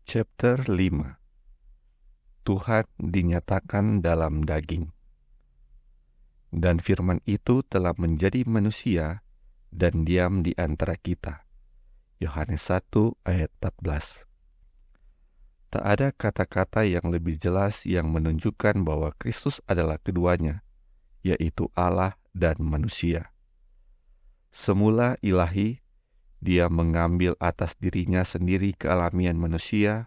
Chapter 5. Tuhan dinyatakan dalam daging. Dan firman itu telah menjadi manusia dan diam di antara kita. Yohanes 1 ayat 14. Tak ada kata-kata yang lebih jelas yang menunjukkan bahwa Kristus adalah keduanya, yaitu Allah dan manusia. Semula ilahi, Dia mengambil atas dirinya sendiri kealamian manusia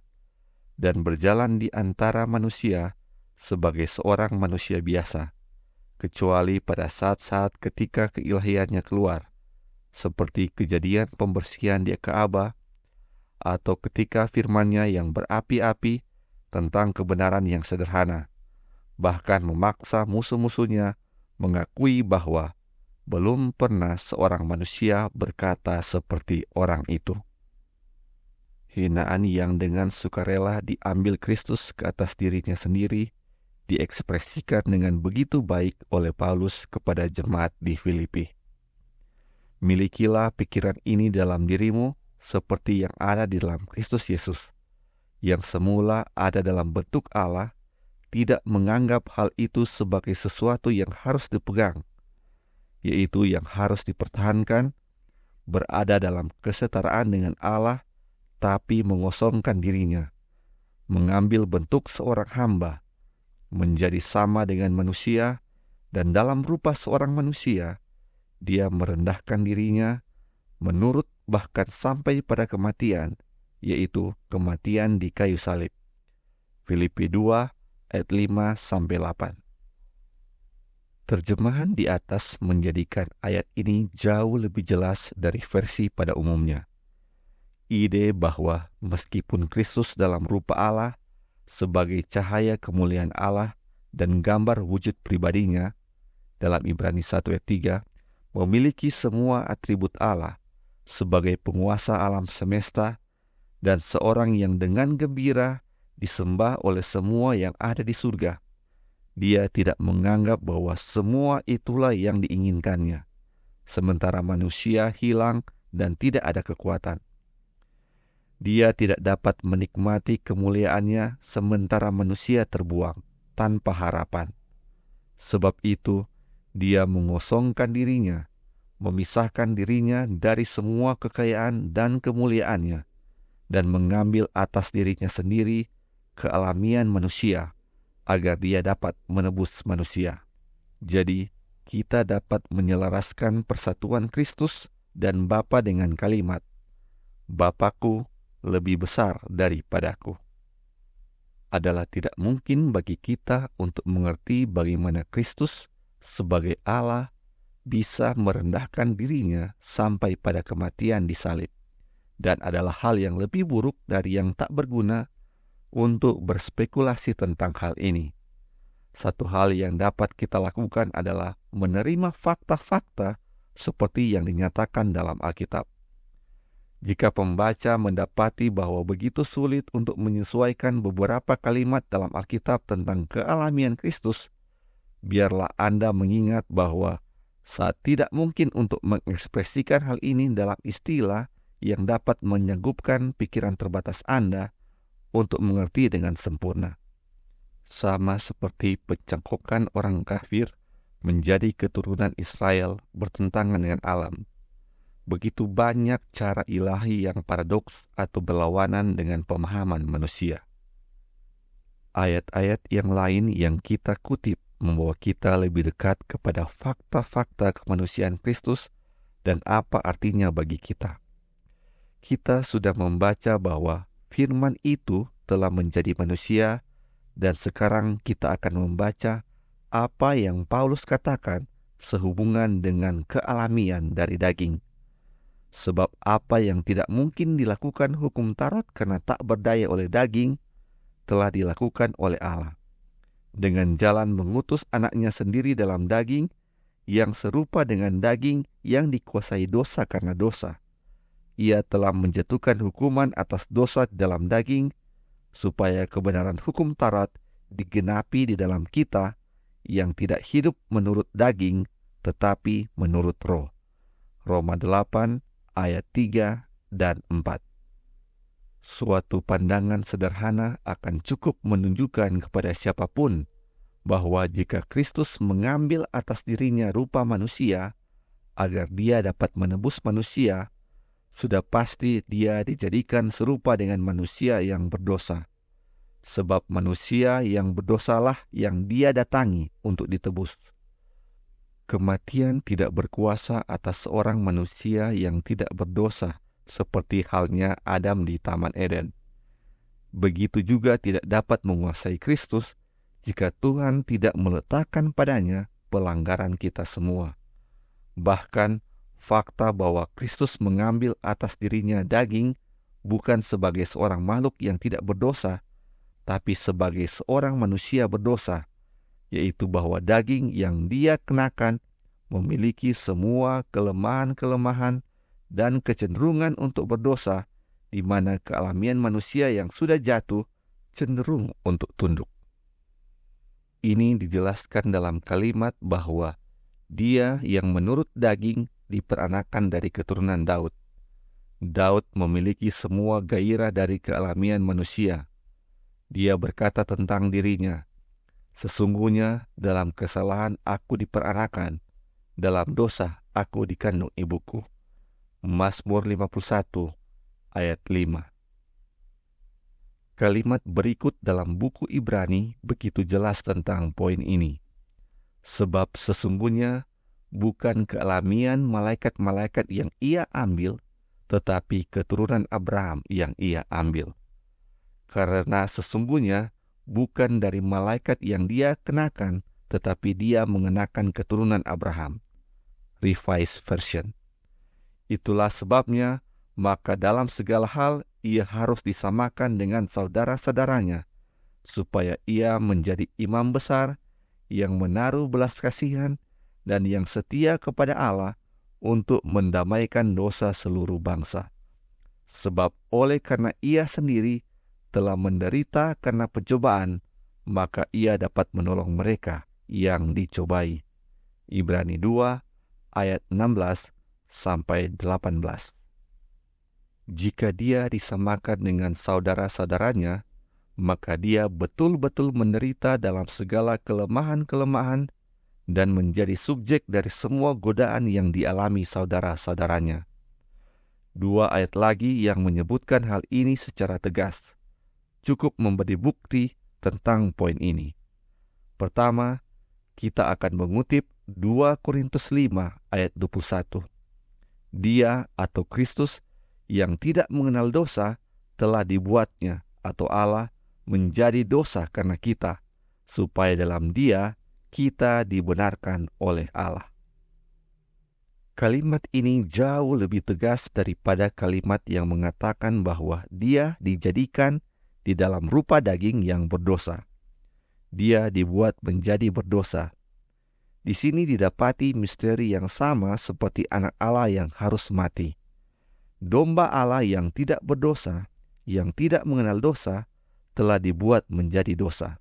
dan berjalan di antara manusia sebagai seorang manusia biasa, kecuali pada saat-saat ketika keilahiannya keluar, seperti kejadian pembersihan di Ka'bah, atau ketika firman-Nya yang berapi-api tentang kebenaran yang sederhana, bahkan memaksa musuh-musuhnya mengakui bahwa belum pernah seorang manusia berkata seperti orang itu. Hinaan yang dengan sukarela diambil Kristus ke atas dirinya sendiri diekspresikan dengan begitu baik oleh Paulus kepada jemaat di Filipi. Milikilah pikiran ini dalam dirimu seperti yang ada di dalam Kristus Yesus, yang semula ada dalam bentuk Allah, tidak menganggap hal itu sebagai sesuatu yang harus dipegang, yaitu yang harus dipertahankan, berada dalam kesetaraan dengan Allah, tapi mengosongkan dirinya, mengambil bentuk seorang hamba, menjadi sama dengan manusia, dan dalam rupa seorang manusia, Dia merendahkan dirinya, menurut bahkan sampai pada kematian, yaitu kematian di kayu salib. Filipi 2 ayat 5-8. Terjemahan di atas menjadikan ayat ini jauh lebih jelas dari versi pada umumnya. Ide bahwa meskipun Kristus dalam rupa Allah, sebagai cahaya kemuliaan Allah dan gambar wujud pribadinya, dalam Ibrani 1 ayat 3, memiliki semua atribut Allah sebagai penguasa alam semesta dan seorang yang dengan gembira disembah oleh semua yang ada di surga. Dia tidak menganggap bahwa semua itulah yang diinginkannya, sementara manusia hilang dan tidak ada kekuatan. Dia tidak dapat menikmati kemuliaannya sementara manusia terbuang tanpa harapan. Sebab itu, Dia mengosongkan dirinya, memisahkan dirinya dari semua kekayaan dan kemuliaannya, dan mengambil atas dirinya sendiri kealamian manusia, agar Dia dapat menebus manusia. Jadi, kita dapat menyelaraskan persatuan Kristus dan Bapa dengan kalimat, Bapakku lebih besar daripadaku. Adalah tidak mungkin bagi kita untuk mengerti bagaimana Kristus sebagai Allah bisa merendahkan dirinya sampai pada kematian di salib, dan adalah hal yang lebih buruk dari yang tak berguna untuk berspekulasi tentang hal ini. Satu hal yang dapat kita lakukan adalah menerima fakta-fakta seperti yang dinyatakan dalam Alkitab. Jika pembaca mendapati bahwa begitu sulit untuk menyesuaikan beberapa kalimat dalam Alkitab tentang kealamian Kristus, biarlah Anda mengingat bahwa saat tidak mungkin untuk mengekspresikan hal ini dalam istilah yang dapat menyanggupan pikiran terbatas Anda untuk mengerti dengan sempurna. Sama seperti pencangkokan orang kafir menjadi keturunan Israel bertentangan dengan alam, begitu banyak cara ilahi yang paradoks atau berlawanan dengan pemahaman manusia. Ayat-ayat yang lain yang kita kutip membawa kita lebih dekat kepada fakta-fakta kemanusiaan Kristus dan apa artinya bagi kita. Kita sudah membaca bahwa firman itu telah menjadi manusia, dan sekarang kita akan membaca apa yang Paulus katakan sehubungan dengan kealamian dari daging. Sebab apa yang tidak mungkin dilakukan hukum Taurat karena tak berdaya oleh daging, telah dilakukan oleh Allah. Dengan jalan mengutus anaknya sendiri dalam daging, yang serupa dengan daging yang dikuasai dosa karena dosa. Ia telah menjatuhkan hukuman atas dosa dalam daging, supaya kebenaran hukum Taurat digenapi di dalam kita, yang tidak hidup menurut daging, tetapi menurut roh. Roma 8 ayat 3 dan 4. Suatu pandangan sederhana akan cukup menunjukkan kepada siapapun bahwa jika Kristus mengambil atas dirinya rupa manusia agar dia dapat menebus manusia, sudah pasti dia dijadikan serupa dengan manusia yang berdosa. Sebab manusia yang berdosalah yang dia datangi untuk ditebus. Kematian tidak berkuasa atas seorang manusia yang tidak berdosa, seperti halnya Adam di Taman Eden. Begitu juga tidak dapat menguasai Kristus jika Tuhan tidak meletakkan padanya pelanggaran kita semua. Bahkan, fakta bahwa Kristus mengambil atas dirinya daging bukan sebagai seorang makhluk yang tidak berdosa, tapi sebagai seorang manusia berdosa, yaitu bahwa daging yang dia kenakan memiliki semua kelemahan-kelemahan dan kecenderungan untuk berdosa, di mana kealamian manusia yang sudah jatuh cenderung untuk tunduk. Ini dijelaskan dalam kalimat bahwa dia yang menurut daging diperanakan dari keturunan Daud. Daud memiliki semua gairah dari kealamian manusia. Dia berkata tentang dirinya, "Sesungguhnya dalam kesalahan aku diperanakan, dalam dosa aku dikandung ibuku." Mazmur 51 ayat 5. Kalimat berikut dalam buku Ibrani begitu jelas tentang poin ini. Sebab sesungguhnya bukan kealamian malaikat-malaikat yang ia ambil, tetapi keturunan Abraham yang ia ambil. Karena sesungguhnya bukan dari malaikat yang dia kenakan, tetapi dia mengenakan keturunan Abraham. Revised Version. Itulah sebabnya, maka dalam segala hal ia harus disamakan dengan saudara-saudaranya, supaya ia menjadi imam besar yang menaruh belas kasihan dan yang setia kepada Allah untuk mendamaikan dosa seluruh bangsa. Sebab oleh karena ia sendiri telah menderita karena pencobaan, maka ia dapat menolong mereka yang dicobai. Ibrani 2 ayat 16 sampai 18. Jika dia disamakan dengan saudara-saudaranya, maka dia betul-betul menderita dalam segala kelemahan-kelemahan dan menjadi subjek dari semua godaan yang dialami saudara-saudaranya. 2 ayat lagi yang menyebutkan hal ini secara tegas cukup memberi bukti tentang poin ini. Pertama, kita akan mengutip 2 Korintus 5 ayat 21. Dia atau Kristus yang tidak mengenal dosa telah dibuatnya atau Allah menjadi dosa karena kita, supaya dalam Dia kita dibenarkan oleh Allah. Kalimat ini jauh lebih tegas daripada kalimat yang mengatakan bahwa dia dijadikan di dalam rupa daging yang berdosa. Dia dibuat menjadi berdosa. Di sini didapati misteri yang sama seperti anak Allah yang harus mati. Domba Allah yang tidak berdosa, yang tidak mengenal dosa, telah dibuat menjadi dosa.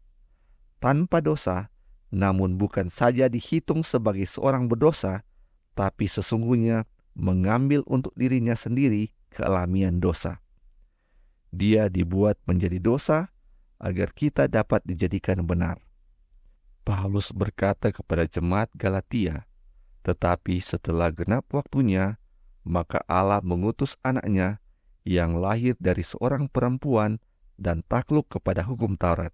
Tanpa dosa, namun bukan saja dihitung sebagai seorang berdosa, tapi sesungguhnya mengambil untuk dirinya sendiri kealamian dosa. Dia dibuat menjadi dosa agar kita dapat dijadikan benar. Paulus berkata kepada jemaat Galatia, "Tetapi setelah genap waktunya, maka Allah mengutus anaknya yang lahir dari seorang perempuan dan takluk kepada hukum Taurat.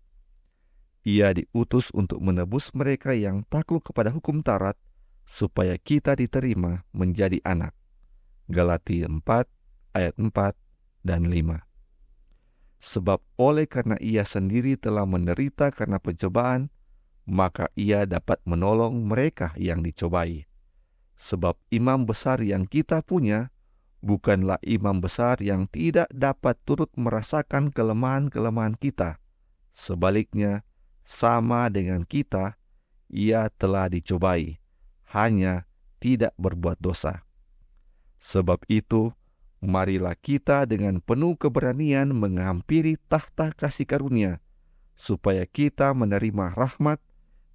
Ia diutus untuk menebus mereka yang takluk kepada hukum Taurat, supaya kita diterima menjadi anak." Galatia 4 ayat 4 dan 5. Sebab oleh karena ia sendiri telah menderita karena pencobaan, maka ia dapat menolong mereka yang dicobai. Sebab imam besar yang kita punya bukanlah imam besar yang tidak dapat turut merasakan kelemahan-kelemahan kita. Sebaliknya, sama dengan kita, ia telah dicobai, hanya tidak berbuat dosa. Sebab itu, marilah kita dengan penuh keberanian menghampiri tahta kasih karunia, supaya kita menerima rahmat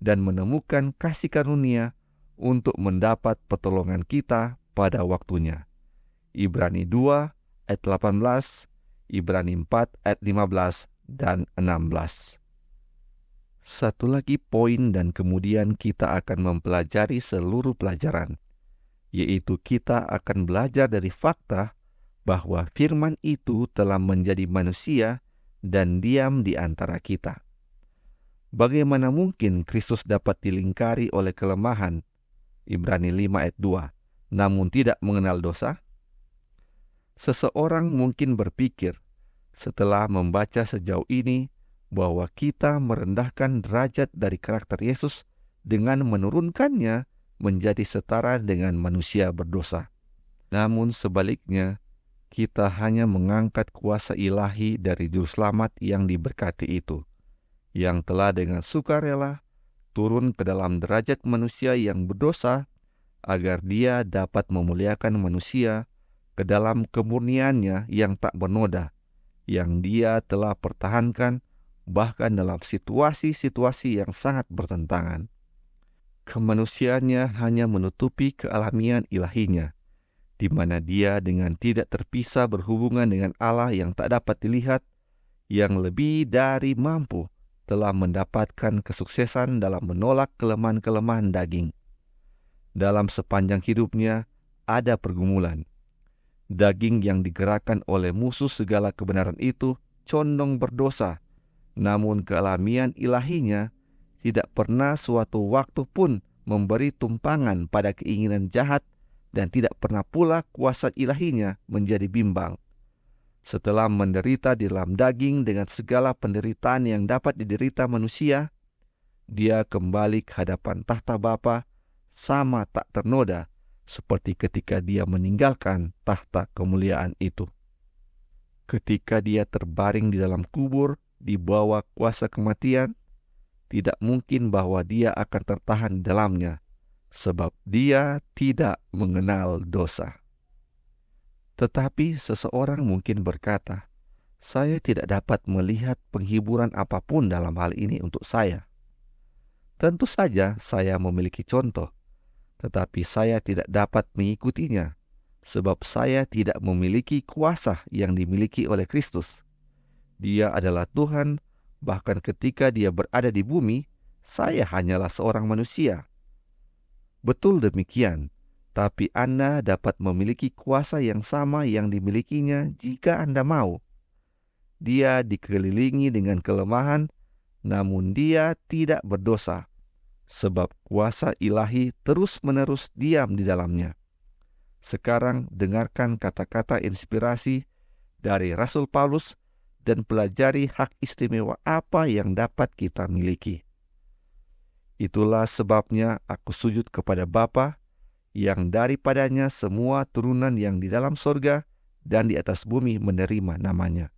dan menemukan kasih karunia untuk mendapat pertolongan kita pada waktunya. Ibrani 2 ayat 18 Ibrani 4 ayat 15 dan 16. Satu lagi poin dan kemudian kita akan mempelajari seluruh pelajaran, yaitu kita akan belajar dari fakta bahwa firman itu telah menjadi manusia dan diam di antara kita. Bagaimana mungkin Kristus dapat dilingkari oleh kelemahan, Ibrani 5 ayat 2, namun tidak mengenal dosa? Seseorang mungkin berpikir, setelah membaca sejauh ini, bahwa kita merendahkan derajat dari karakter Yesus dengan menurunkannya menjadi setara dengan manusia berdosa. Namun sebaliknya, kita hanya mengangkat kuasa ilahi dari Juru Selamat yang diberkati itu, yang telah dengan sukarela turun ke dalam derajat manusia yang berdosa, agar Dia dapat memuliakan manusia ke dalam kemurniannya yang tak bernoda, yang Dia telah pertahankan bahkan dalam situasi-situasi yang sangat bertentangan. Kemanusiaannya hanya menutupi kealamian ilahinya, di mana Dia dengan tidak terpisah berhubungan dengan Allah yang tak dapat dilihat, yang lebih dari mampu telah mendapatkan kesuksesan dalam menolak kelemahan-kelemahan daging. Dalam sepanjang hidupnya ada pergumulan. Daging yang digerakkan oleh musuh segala kebenaran itu condong berdosa, namun kealamian ilahinya tidak pernah suatu waktu pun memberi tumpangan pada keinginan jahat, dan tidak pernah pula kuasa ilahinya menjadi bimbang. Setelah menderita di dalam daging dengan segala penderitaan yang dapat diderita manusia, Dia kembali ke hadapan tahta Bapa sama tak ternoda seperti ketika Dia meninggalkan tahta kemuliaan itu. Ketika Dia terbaring di dalam kubur di bawah kuasa kematian, tidak mungkin bahwa Dia akan tertahan di dalamnya, sebab Dia tidak mengenal dosa. Tetapi seseorang mungkin berkata, saya tidak dapat melihat penghiburan apapun dalam hal ini untuk saya. Tentu saja saya memiliki contoh, tetapi saya tidak dapat mengikutinya, sebab saya tidak memiliki kuasa yang dimiliki oleh Kristus. Dia adalah Tuhan, bahkan ketika Dia berada di bumi, saya hanyalah seorang manusia. Betul demikian, tapi Anda dapat memiliki kuasa yang sama yang dimilikinya jika Anda mau. Dia dikelilingi dengan kelemahan, namun Dia tidak berdosa, sebab kuasa ilahi terus-menerus diam di dalamnya. Sekarang dengarkan kata-kata inspirasi dari Rasul Paulus dan pelajari hak istimewa apa yang dapat kita miliki. Itulah sebabnya aku sujud kepada Bapa, yang daripadanya semua turunan yang di dalam sorga dan di atas bumi menerima namanya.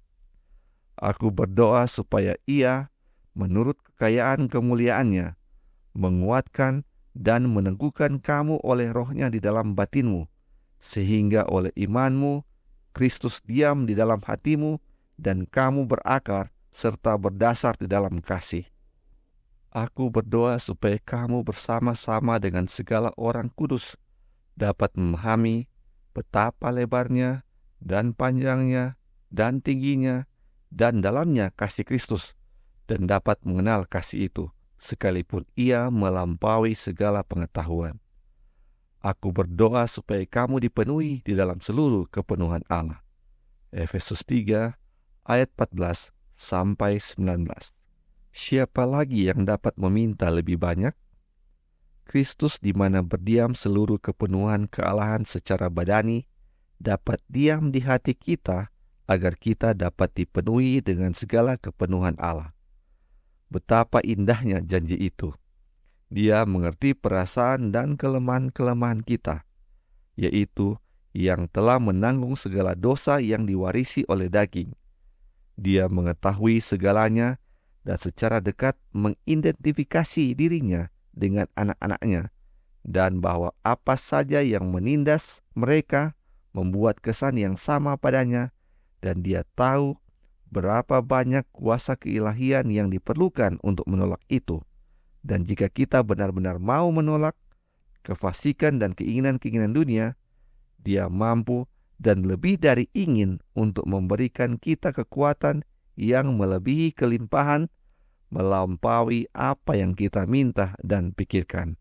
Aku berdoa supaya Ia, menurut kekayaan kemuliaannya, menguatkan dan meneguhkan kamu oleh Roh-Nya di dalam batinmu, sehingga oleh imanmu Kristus diam di dalam hatimu dan kamu berakar serta berdasar di dalam kasih. Aku berdoa supaya kamu bersama-sama dengan segala orang kudus dapat memahami betapa lebarnya dan panjangnya dan tingginya dan dalamnya kasih Kristus, dan dapat mengenal kasih itu, sekalipun ia melampaui segala pengetahuan. Aku berdoa supaya kamu dipenuhi di dalam seluruh kepenuhan Allah. Efesus 3 ayat 14 sampai 19. Siapa lagi yang dapat meminta lebih banyak? Kristus, di mana berdiam seluruh kepenuhan kealahan secara badani, dapat diam di hati kita agar kita dapat dipenuhi dengan segala kepenuhan Allah. Betapa indahnya janji itu. Dia mengerti perasaan dan kelemahan-kelemahan kita, yaitu yang telah menanggung segala dosa yang diwarisi oleh daging. Dia mengetahui segalanya dan secara dekat mengidentifikasi dirinya dengan anak-anaknya, dan bahwa apa saja yang menindas mereka membuat kesan yang sama padanya, dan Dia tahu berapa banyak kuasa keilahian yang diperlukan untuk menolak itu. Dan jika kita benar-benar mau menolak kefasikan dan keinginan-keinginan dunia, Dia mampu dan lebih dari ingin untuk memberikan kita kekuatan yang melebihi kelimpahan, melampaui apa yang kita minta dan pikirkan.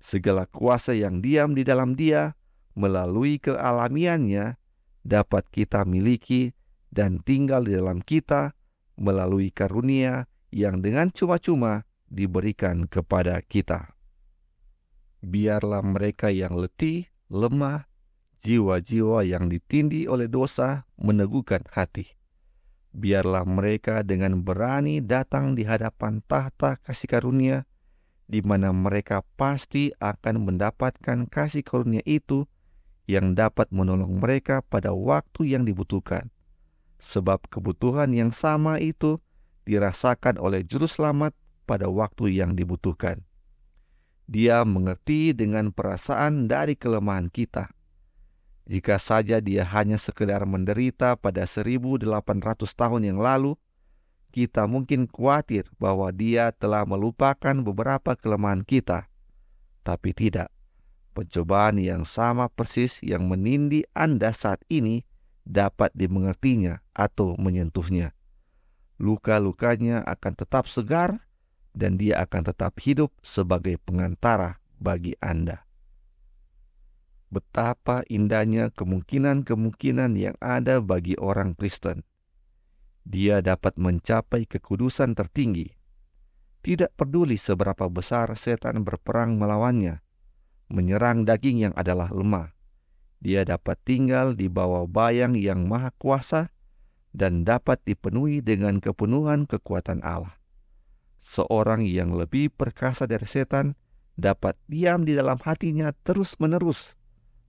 Segala kuasa yang diam di dalam Dia melalui kealamiannya dapat kita miliki dan tinggal di dalam kita melalui karunia yang dengan cuma-cuma diberikan kepada kita. Biarlah mereka yang letih, lemah, jiwa-jiwa yang ditindih oleh dosa meneguhkan hati. Biarlah mereka dengan berani datang di hadapan tahta kasih karunia, di mana mereka pasti akan mendapatkan kasih karunia itu yang dapat menolong mereka pada waktu yang dibutuhkan. Sebab kebutuhan yang sama itu dirasakan oleh Juru Selamat pada waktu yang dibutuhkan. Dia mengerti dengan perasaan dari kelemahan kita. Jika saja dia hanya sekedar menderita pada 1800 tahun yang lalu, kita mungkin khawatir bahwa dia telah melupakan beberapa kelemahan kita. Tapi tidak. Pencobaan yang sama persis yang menindih Anda saat ini dapat dimengertinya atau menyentuhnya. Luka-lukanya akan tetap segar dan dia akan tetap hidup sebagai pengantara bagi Anda. Betapa indahnya kemungkinan-kemungkinan yang ada bagi orang Kristen. Dia dapat mencapai kekudusan tertinggi. Tidak peduli seberapa besar setan berperang melawannya, menyerang daging yang adalah lemah. Dia dapat tinggal di bawah bayang yang maha kuasa dan dapat dipenuhi dengan kepenuhan kekuatan Allah. Seorang yang lebih perkasa dari setan dapat diam di dalam hatinya terus-menerus,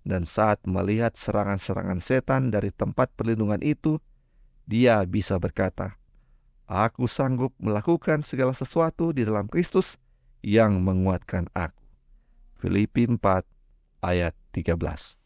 dan saat melihat serangan-serangan setan dari tempat perlindungan itu, dia bisa berkata, "Aku sanggup melakukan segala sesuatu di dalam Kristus yang menguatkan aku." Filipi 4 ayat 13.